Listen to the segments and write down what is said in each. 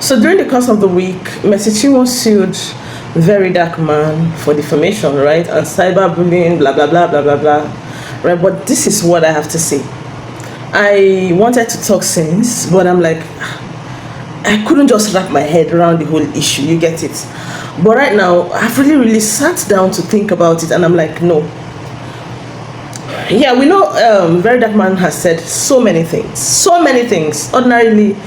So during the course of the week, Mercy Chinwo sued Very Dark Man for defamation, right? And cyberbullying, blah, blah, blah, blah, blah, blah. Right? But this is what I have to say. I wanted to talk since, but I'm like, I couldn't just wrap my head around the whole issue. You get it? But right now, I've really sat down to think about it, and I'm like, no. Yeah, we know Very Dark Man has said so many things. So many things. Ordinarily,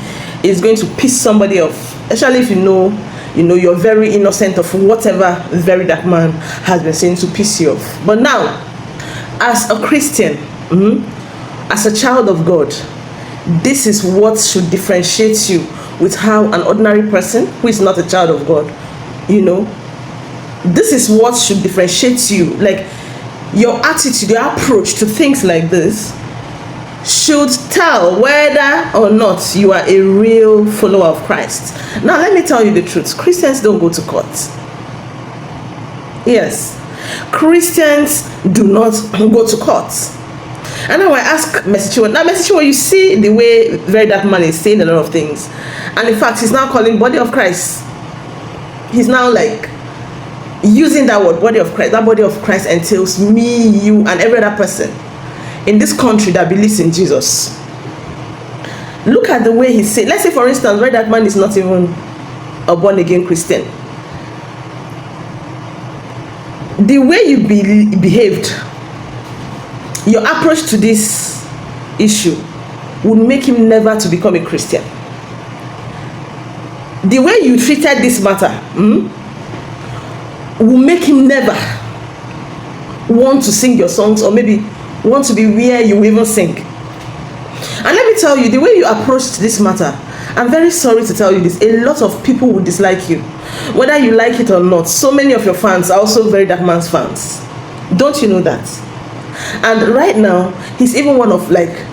it's going to piss somebody off. Especially if you know you're very innocent of whatever Very Dark Man has been saying to piss you off. But now, as a Christian, as a child of God, this is what should differentiate you with how an ordinary person who is not a child of God, this is what should differentiate you. Like, your attitude, your approach to things like this should tell whether or not you are a real follower of Christ. Now, let me tell you the truth. Christians don't go to court. Yes, Christians do not go to court. And now I ask Mercy Chinwo. Now, Mercy Chinwo, you see the way Very Dark Man is saying a lot of things. And in fact, he's now calling body of Christ. He's now like using that word, body of Christ. That body of Christ entails me, you, and every other person in this country that believes in Jesus. Look at the way he said. Let's say, for instance, Very Dark Man is not even a born-again Christian. The way you behaved, your approach to this issue would make him never to become a Christian. The way you treated this matter will make him never want to sing your songs, or maybe want to be where you even sing. And let me tell you, the way you approached this matter, I'm very sorry to tell you this, a lot of people will dislike you, whether you like it or not. So many of your fans are also Very Dark Man's fans. Don't you know that? And right now, he's even one of like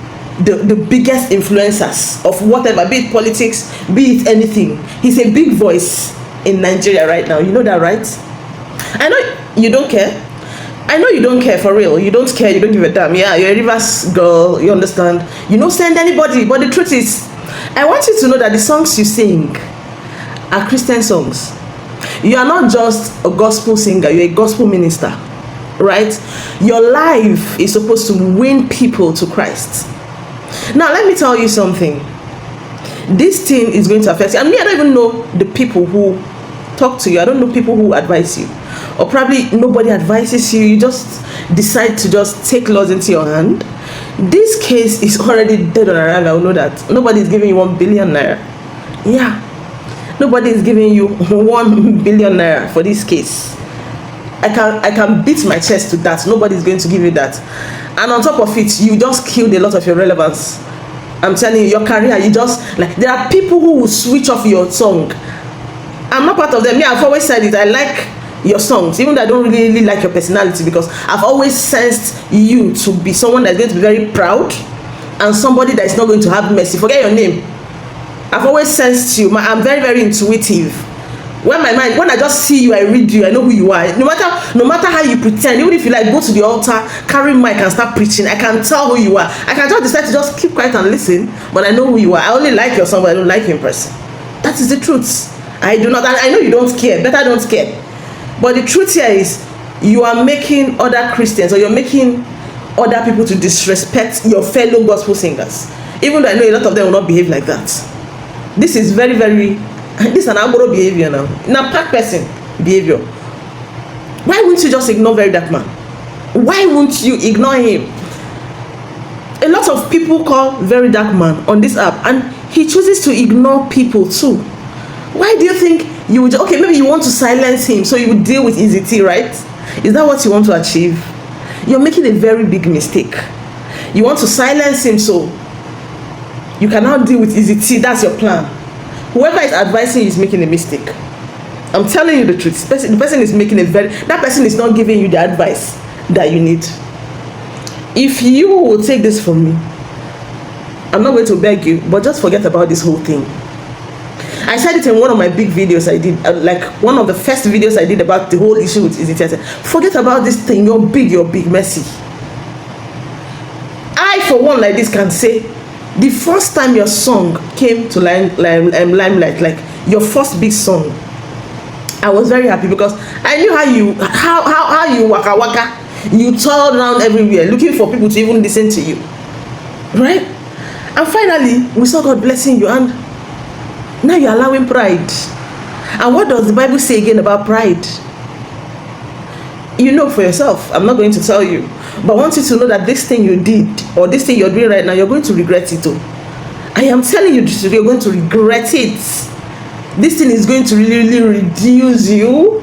the biggest influencers of whatever, be it politics, be it anything. He's a big voice in Nigeria right now. You know that, right? I know you don't care. I know you don't care, for real. You don't care, you don't give a damn. Yeah, you're a Rivers girl, you understand. You don't send anybody. But the truth is, I want you to know that the songs you sing are Christian songs. You are not just a gospel singer, you're a gospel minister, right? Your life is supposed to win people to Christ. Now, let me tell you something. This thing is going to affect you. And me, I don't even know the people who talk to you. I don't know people who advise you. Or probably nobody advises you. You just decide to just take laws into your hand. This case is already dead on arrival. I know that. Nobody is giving you 1 billion naira. Yeah. Nobody is giving you 1 billion naira for this case. I can beat my chest to that. Nobody is going to give you that. And on top of it, you just killed a lot of your relevance. I'm telling you, your career, you just, like, there are people who will switch off your song. I'm not part of them. Yeah, I've always said it. I like your songs, even though I don't really like your personality, because I've always sensed you to be someone that's going to be very proud and somebody that is not going to have mercy. Forget your name. I've always sensed you. I'm very intuitive. When I just see you, I read you, I know who you are. No matter how you pretend, even if you like go to the altar, carry mic and start preaching, I can tell who you are. I can just decide to just keep quiet and listen, but I know who you are. I only like your song, but I don't like you in person. That is the truth. I do not, and I know you don't care. Better don't care. But the truth here is, you are making other Christians, or you're making other people to disrespect your fellow gospel singers. Even though I know a lot of them will not behave like that. This is very, this is an amoral behavior now. Now, pack person behavior. Why won't you just ignore Very Dark Man? Why won't you ignore him? A lot of people call Very Dark Man on this app, and he chooses to ignore people too. Why do you think you would? Okay, maybe you want to silence him so you would deal with Easy T, right? Is that what you want to achieve? You're making a very big mistake. You want to silence him so you cannot deal with Easy T. That's your plan. Whoever is advising you is making a mistake. I'm telling you the truth. The person is making that person is not giving you the advice that you need. If you will take this from me, I'm not going to beg you, but just forget about this whole thing. I said it in one of my big videos I did, like one of the first videos I did about the whole issue with Easy T. I said, forget about this thing, you're big, Mercy. I, for one, like this, can say, the first time your song came to limelight, like your first big song, I was very happy because I knew how you waka waka, you toured around everywhere looking for people to even listen to you, right? And finally we saw God blessing you, and now you're allowing pride. And what does the Bible say again about pride? You know for yourself. I'm not going to tell you, but I want you to know that this thing you did, or this thing you're doing right now, you're going to regret it too. I am telling you, you're going to regret it. This thing is going to really reduce you.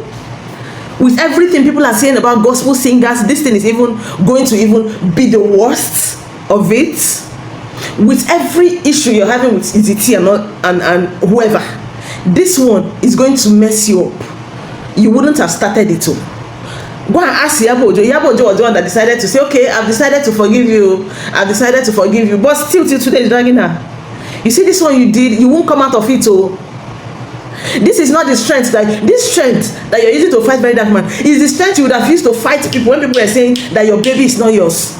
With everything people are saying about gospel singers, this thing is even going to even be the worst of it. With every issue you're having with EZT and whoever, this one is going to mess you up. You wouldn't have started it too. Go and ask Yabojo. Yabojo was the one that decided to say, okay, I've decided to forgive you. I've decided to forgive you. But still till today is dragging her. You see, this one you did, you won't come out of it. Oh, this is not the strength that you're using to fight very dark man. Is the strength you would have used to fight people when people are saying that your baby is not yours.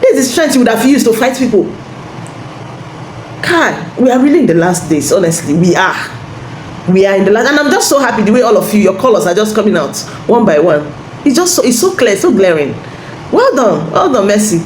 This is the strength you would have used to fight people. God, we are really in the last days. Honestly, we are in the last, and I'm just so happy the way all of you, your colors are just coming out one by one. It's so clear, so glaring. Well done, Mercy.